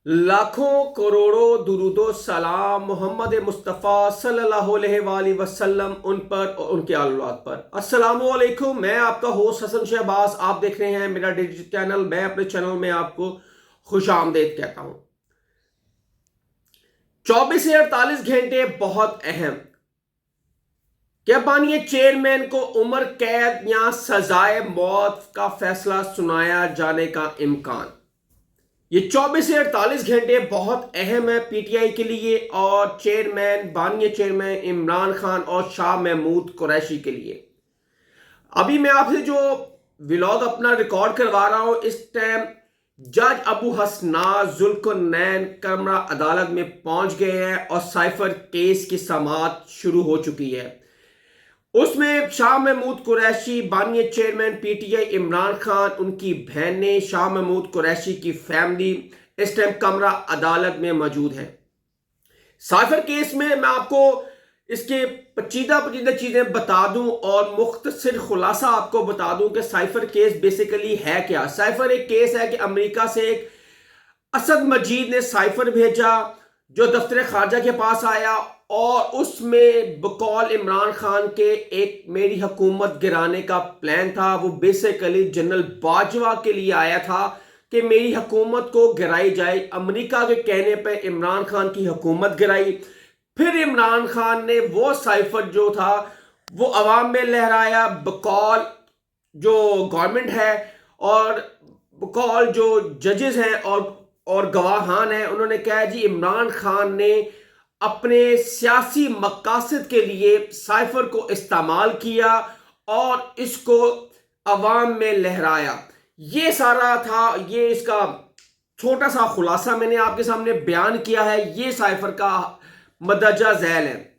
लाखों करोड़ों दुरूदो सलाम मोहम्मद मुस्तफ़ा सल्लल्लाहु अलैहि वसल्लम उन पर और उनके आल औलाद पर। अस्सलामु अलैकुम। मैं आपका होस्ट हसन शहबाज, आप देख रहे हैं मेरा डिजिटल चैनल। मैं अपने चैनल में आपको खुश आमदेद कहता हूं। 24 से 48 घंटे बहुत अहम। क्या बानिए चेयरमैन को उम्र कैद या सजाए मौत का फैसला सुनाया जाने का इम्कान। ये 24 से 48 घंटे बहुत अहम है पीटीआई के लिए और बानिया चेयरमैन इमरान खान और शाह महमूद कुरैशी के लिए। अभी मैं आपसे जो व्लॉग अपना रिकॉर्ड करवा रहा हूं, इस टाइम जज अबू हसनात जुल्करनैन कमरा अदालत में पहुंच गए हैं और साइफर केस की समाअत शुरू हो चुकी है। उसमें शाह महमूद कुरैशी, बानिया चेयरमैन पीटीआई इमरान खान, उनकी बहनें, शाह महमूद कुरैशी की फैमिली इस टाइम कमरा अदालत में मौजूद है। साइफर केस में मैं आपको इसके पचीदा चीजें बता दूं और मुख्तसर खुलासा आपको बता दूं कि साइफर केस बेसिकली है क्या। साइफर एक केस है कि अमेरिका से एक असद मजीद ने साइफर भेजा जो दफ्तर खारजा के पास आया और उसमें बकौल इमरान खान के एक मेरी हुकूमत गिराने का प्लान था। वो बेसिकली जनरल बाजवा के लिए आया था कि मेरी हुकूमत को गिराई जाए। अमेरिका के कहने पर इमरान खान की हुकूमत गिराई। फिर इमरान खान ने वो साइफर जो था वो अवाम में लहराया बकौल जो गवर्नमेंट है और बकौल जो जजेस हैं और गवाहान हैं। उन्होंने कहा जी इमरान खान ने अपने सियासी मकासद के लिए साइफर को इस्तेमाल किया और इसको अवाम में लहराया। ये सारा था, ये इसका छोटा सा खुलासा मैंने आपके सामने बयान किया है। ये साइफर का मदरजा झैल है।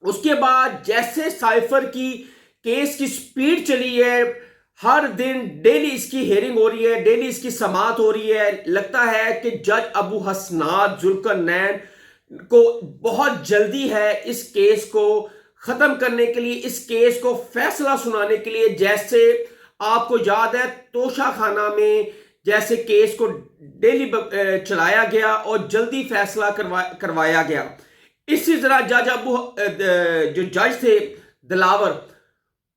उसके बाद जैसे साइफर की केस की स्पीड चली है, हर दिन डेली इसकी हेयरिंग हो रही है, डेली इसकी समाअत हो रही है। लगता है कि जज अबू हसनात जुल्करनैन को बहुत जल्दी है इस केस को खत्म करने के लिए, इस केस को फैसला सुनाने के लिए। जैसे आपको याद है तोशा खाना में जैसे केस को डेली चलाया गया और जल्दी फैसला करवाया गया, इसी तरह जो जज थे दिलावर,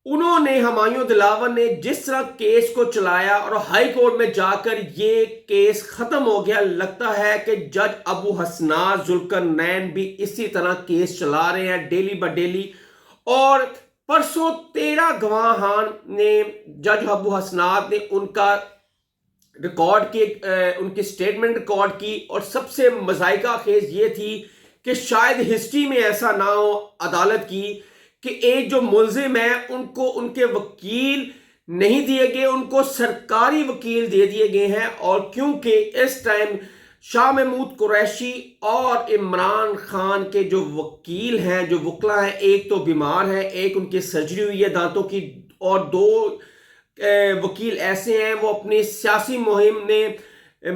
उन्होंने हुमायूं दिलावर ने जिस तरह केस को चलाया और हाई कोर्ट में जाकर ये केस खत्म हो गया। लगता है कि जज अबू हसनात जुल्करनैन भी इसी तरह केस चला रहे हैं डेली बाय डेली। और परसों 13 गवाहान ने जज अबू हसनात ने उनका रिकॉर्ड की, उनकी स्टेटमेंट रिकॉर्ड की और सबसे मजाइका खेज ये थी कि शायद हिस्ट्री में ऐसा ना हो अदालत की कि एक जो मुल्जिम है उनको उनके वकील नहीं दिए गए, उनको सरकारी वकील दे दिए गए हैं। और क्योंकि इस टाइम शाह महमूद कुरैशी और इमरान खान के जो वकील हैं, जो वकला हैं, एक तो बीमार है, एक उनकी सर्जरी हुई है दांतों की, और दो वकील ऐसे हैं वो अपनी सियासी मुहिम में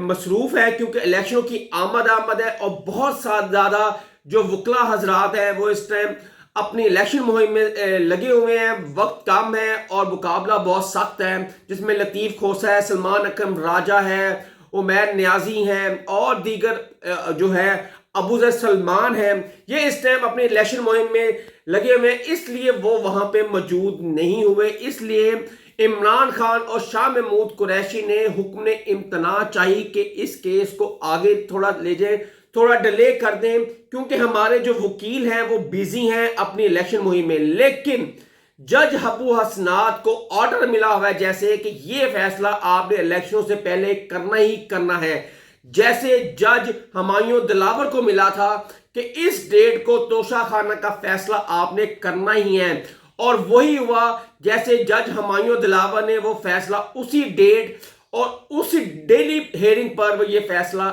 मसरूफ है क्योंकि इलेक्शनों की आमद है और बहुत ज़्यादा जो वकला हजरात हैं वो इस टाइम अपनी इलेक्शन मुहिम में लगे हुए हैं। वक्त कम है और मुकाबला बहुत सख्त है, जिसमें लतीफ़ खोसा है, सलमान अकरम राजा है, उमैर नियाजी हैं और दीगर जो है अबूजर सलमान हैं। ये इस टाइम अपनी इलेक्शन मुहिम में लगे हुए हैं, इसलिए वो वहां पे मौजूद नहीं हुए। इसलिए इमरान खान और शाह महमूद कुरैशी ने हुक्म इम्तना चाहिए कि इस केस को आगे थोड़ा ले जाए, थोड़ा डिले कर दें, क्योंकि हमारे जो वकील हैं वो बिजी हैं अपनी इलेक्शन मुहिम में। लेकिन जज अबू हसनात को ऑर्डर मिला हुआ है जैसे कि ये फैसला आपने इलेक्शनों से पहले करना ही करना है। जैसे जज हुमायूं दिलावर को मिला था कि इस डेट को तोशा खाना का फैसला आपने करना ही है, और वही हुआ। जैसे जज हुमायूं दिलावर ने वो फैसला उसी डेट और उसी डेली हेयरिंग पर वो ये फैसला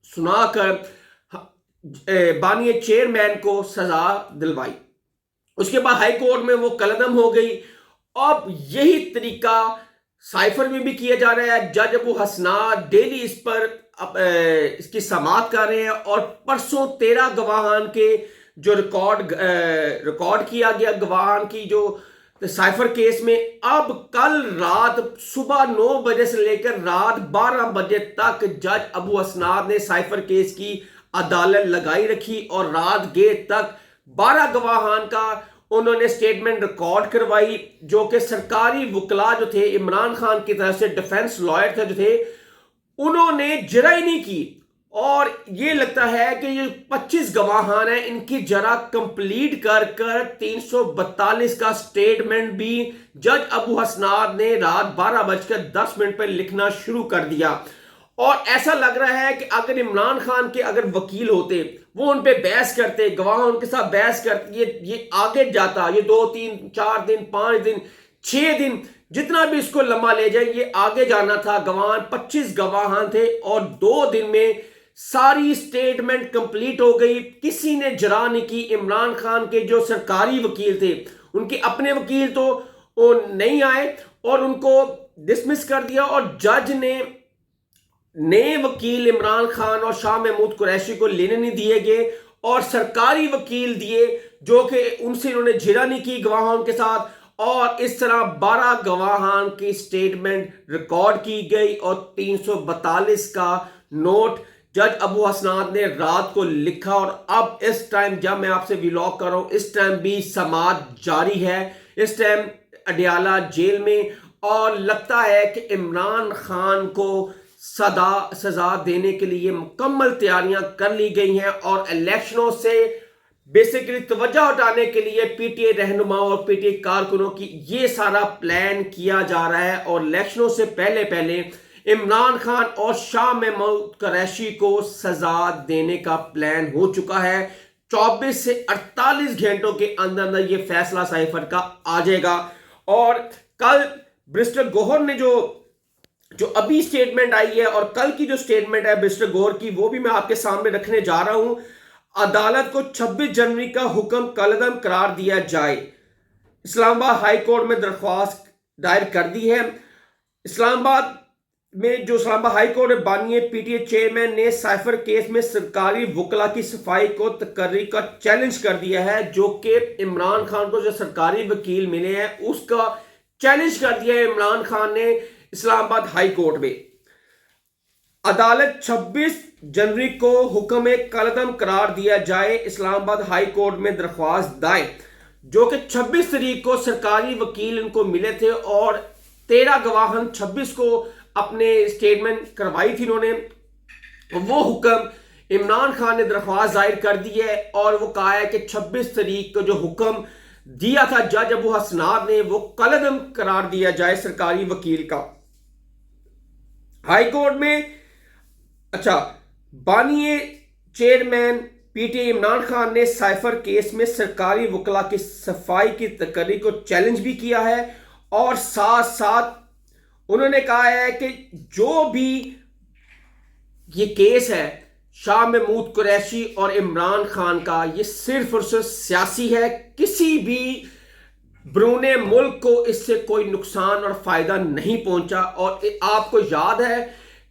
सुनाकर बानिया चेयरमैन को सजा दिलवाई। उसके बाद हाई कोर्ट में वो कलअदम हो गई। अब यही तरीका साइफर में भी किया जा रहा है। जज अबू हसनात डेली इस पर इसकी समाअत कर रहे हैं और परसों 13 गवाहान के जो रिकॉर्ड किया गया, गवाहान की जो तो साइफर केस में अब कल रात सुबह 9 बजे से लेकर रात 12 बजे तक जज अबू हसनाद ने साइफर केस की अदालत लगाई रखी और रात गए तक 12 गवाहान का उन्होंने स्टेटमेंट रिकॉर्ड करवाई, जो कि सरकारी वकला जो थे, इमरान खान की तरफ से डिफेंस लॉयर थे जो थे, उन्होंने जरा ही नहीं की। और ये लगता है कि ये 25 गवाहान हैं, इनकी जरा कंप्लीट कर 342 का स्टेटमेंट भी जज अबू हसनाद ने रात 12:10 पर लिखना शुरू कर दिया। और ऐसा लग रहा है कि अगर इमरान खान के अगर वकील होते, वो उन पे बहस करते, गवाह उनके साथ बहस करते, ये आगे जाता, ये 2 3 4 दिन 5 दिन 6 दिन जितना भी इसको लंबा ले जाए, ये आगे जाना था। गवाह 25 गवाहान थे और 2 दिन में सारी स्टेटमेंट कंप्लीट हो गई। किसी ने जरा नहीं की। इमरान खान के जो सरकारी वकील थे, उनके अपने वकील तो वो नहीं आए और उनको डिसमिस कर दिया, और जज ने नए वकील इमरान खान और शाह महमूद कुरैशी को लेने नहीं दिए गए और सरकारी वकील दिए, जो कि उनसे इन्होंने झिरा नहीं की गवाहों के साथ। और इस तरह 12 गवाहान की स्टेटमेंट रिकॉर्ड की गई और 342 का नोट जज अबू हसनाद ने रात को लिखा। और अब इस टाइम जब मैं आपसे व्लॉग कर रहा हूं, इस टाइम भी समाअत जारी है, इस टाइम अडियाला जेल में, और लगता है कि इमरान खान को सजा देने के लिए मुकम्मल तैयारियां कर ली गई हैं। और इलेक्शनों से बेसिकली तवज्जो हटाने के लिए पीटीआई रहनुमाओं और पीटीआई कारकुनों की ये सारा प्लान किया जा रहा है। और इलेक्शनों से पहले पहले इमरान खान और शाह महमूद कुरैशी को सजा देने का प्लान हो चुका है। 24 से 48 घंटों के अंदर अंदर ये फैसला साइफर का आ जाएगा। और कल बैरिस्टर गौहर ने जो अभी स्टेटमेंट आई है, और कल की जो स्टेटमेंट है बैरिस्टर गौहर की, वो भी मैं आपके सामने रखने जा रहा हूं। अदालत को 26 जनवरी का हुक्म कलअदम करार दिया जाए। इस्लामाबाद हाई कोर्ट में दरख्वास्त दायर कर दी है। इस्लामाबाद हाई कोर्ट में बानिए पीटीआई चेयरमैन ने साइफर केस में सरकारी वकला की सफाई को तकर्री का चैलेंज कर दिया है, जो कि इमरान खान को जो सरकारी वकील मिले हैं उसका चैलेंज कर दिया है इमरान खान ने इस्लामाबाद हाई कोर्ट में। अदालत 26 जनवरी को हुक्म कलअदम करार दिया जाए। इस्लामाबाद हाई कोर्ट में दरख्वास्त दायर, जो कि 26 तारीख को सरकारी वकील इनको मिले थे और 13 गवाहन 26 को अपने स्टेटमेंट करवाई थी इन्होंने। वो हुक्म इमरान खान ने दरख्वास्त दायर कर दी है और वो कहा है कि 26 तारीख को जो हुक्म दिया था जज अबू हसनाद ने, वो कलअदम करार दिया जाए सरकारी वकील का। हाई कोर्ट में बानिए चेयरमैन पीटीआई इमरान खान ने साइफर केस में सरकारी वकला की सफाई की तकर्री को चैलेंज भी किया है, और साथ साथ उन्होंने कहा है कि जो भी ये केस है शाह महमूद कुरैशी और इमरान खान का, ये सिर्फ और सिर्फ सियासी है। किसी भी बरूने मुल्क को इससे कोई नुकसान और फायदा नहीं पहुंचा। और आपको याद है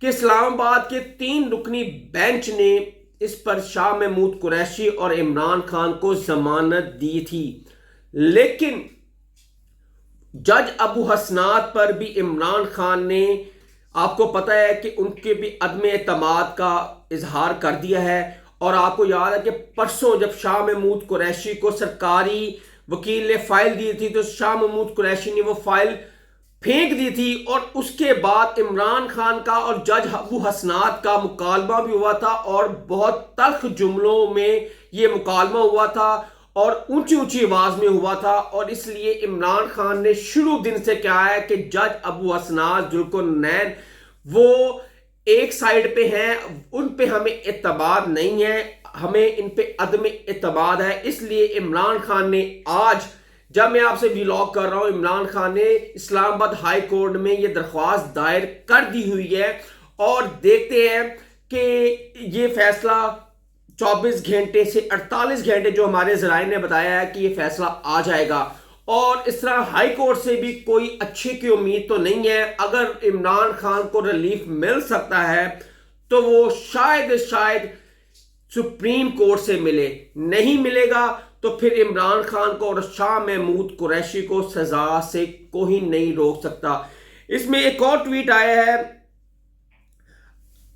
कि इस्लामाबाद के 3 रुकनी बेंच ने इस पर शाह महमूद कुरैशी और इमरान खान को जमानत दी थी, लेकिन जज अबू हसनाद पर भी इमरान खान ने, आपको पता है कि उनके भी अदम एतमाद का इजहार कर दिया है। और आपको याद है कि परसों जब शाह महमूद कुरैशी को सरकारी वकील ने फाइल दी थी, तो शाह महमूद कुरैशी ने वो फाइल फेंक दी थी, और उसके बाद इमरान खान का और जज अबू हसनाद का मुकालमा भी हुआ था, और बहुत तल्ख जुमलों में ये मुकालमा हुआ था और ऊंची ऊंची आवाज में हुआ था। और इसलिए इमरान खान ने शुरू दिन से कहा है कि जज अबू हसनाद जुल्कुरनैन वो एक साइड पे हैं, उन पे हमें एतमाद नहीं है, हमें इन पे अदम एतमाद है। इसलिए इमरान खान ने आज, जब मैं आपसे व्लॉग कर रहा हूं, इमरान खान ने इस्लामाबाद हाई कोर्ट में ये दरख्वास्त दायर कर दी हुई है, और देखते हैं कि ये फैसला 24 घंटे से 48 घंटे, जो हमारे जराए ने बताया है कि ये फैसला आ जाएगा। और इस तरह हाई कोर्ट से भी कोई अच्छे की उम्मीद तो नहीं है। अगर इमरान खान को रिलीफ मिल सकता है तो वो शायद सुप्रीम कोर्ट से मिले, नहीं मिलेगा تو پھر عمران خان کو اور شاہ محمود قریشی کو سزا سے کوئی نہیں روک سکتا۔ اس میں ایک اور ٹویٹ آیا ہے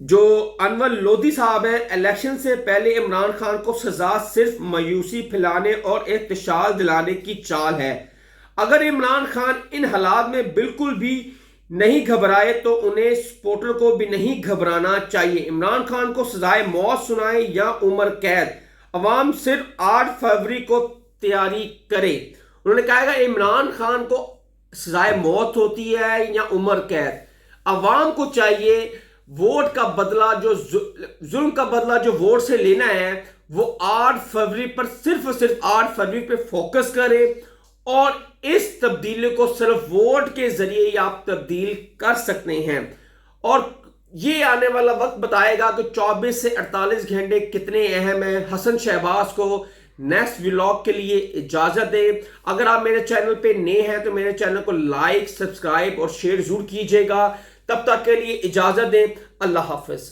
جو انور لودھی صاحب ہیں، الیکشن سے پہلے عمران خان کو سزا صرف مایوسی پھیلانے اور احتشام دلانے کی چال ہے۔ اگر عمران خان ان حالات میں بالکل بھی نہیں گھبرائے تو انہیں سپورٹر کو بھی نہیں گھبرانا چاہیے۔ عمران خان کو سزائے موت سنائے یا عمر قید، عوام صرف 8 فروری کو تیاری کرے۔ انہوں نے کہا کہ عمران خان کو سزائے موت ہوتی ہے یا عمر قید، عوام کو چاہیے ووٹ کا بدلہ، جو ظلم کا بدلہ جو ووٹ سے لینا ہے وہ 8 فروری پر، صرف 8 فروری پہ فوکس کرے، اور اس تبدیلی کو صرف ووٹ کے ذریعے ہی آپ تبدیل کر سکتے ہیں۔ اور یہ آنے والا وقت بتائے گا کہ 24 سے 48 گھنٹے کتنے اہم ہیں۔ حسن شہباز کو نیکسٹ ولاگ کے لیے اجازت دیں۔ اگر آپ میرے چینل پہ نئے ہیں تو میرے چینل کو لائک، سبسکرائب اور شیئر ضرور کیجیے گا۔ تب تک کے لیے اجازت دیں، اللہ حافظ۔